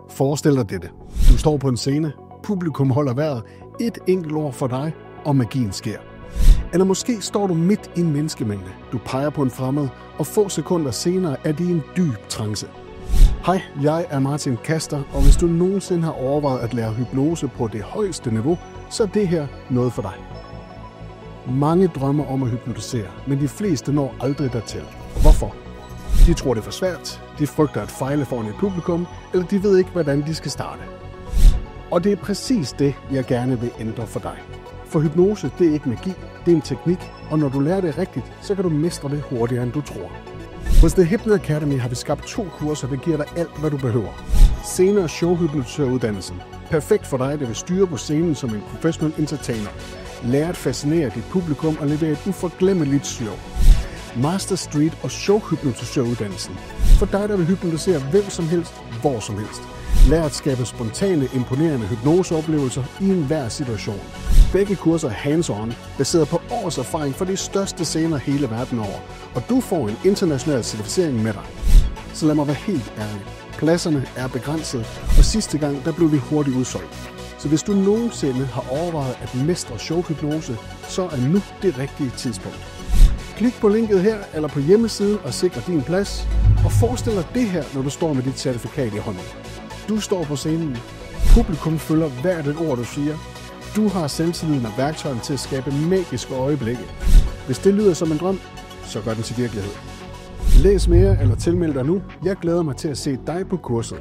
Forestil dig dette. Du står på en scene, publikum holder vejret, et enkelt ord for dig, og magien sker. Eller måske står du midt i en menneskemængde. Du peger på en fremmed, og få sekunder senere er de i en dyb trance. Hej, jeg er Martin Kaster, og hvis du nogensinde har overvejet at lære hypnose på det højeste niveau, så er det her noget for dig. Mange drømmer om at hypnotisere, men de fleste når aldrig dertil. Hvorfor? De tror, det er for svært, de frygter at fejle foran et publikum, eller de ved ikke, hvordan de skal starte. Og det er præcis det, jeg gerne vil ændre for dig. For hypnose, det er ikke magi, det er en teknik, og når du lærer det rigtigt, så kan du mestre det hurtigere, end du tror. Hos The Hypno Academy har vi skabt 2 kurser, der giver dig alt, hvad du behøver. Scene- og showhypnotisøruddannelsen. Perfekt for dig, der vil styre på scenen som en professional entertainer. Lære at fascinere dit publikum og levere et uforglemmeligt show. Master Street og showhypnotisøruddannelsen. For dig, der vil hypnotisere hvem som helst, hvor som helst. Lær at skabe spontane, imponerende hypnoseoplevelser i enhver situation. Begge kurser er hands-on, baseret på års erfaring fra de største scener hele verden over. Og du får en international certificering med dig. Så lad mig være helt ærlig. Pladserne er begrænset, og sidste gang der blev vi hurtigt udsolgt. Så hvis du nogensinde har overvejet at mestre showhypnose, så er nu det rigtige tidspunkt. Klik på linket her eller på hjemmesiden og sikre din plads. Og forestil dig det her, når du står med dit certifikat i hånden. Du står på scenen. Publikum følger hvert et ord, du siger. Du har selvtilliden og værktøjen til at skabe magiske øjeblikke. Hvis det lyder som en drøm, så gør den til virkelighed. Læs mere eller tilmeld dig nu. Jeg glæder mig til at se dig på kurset.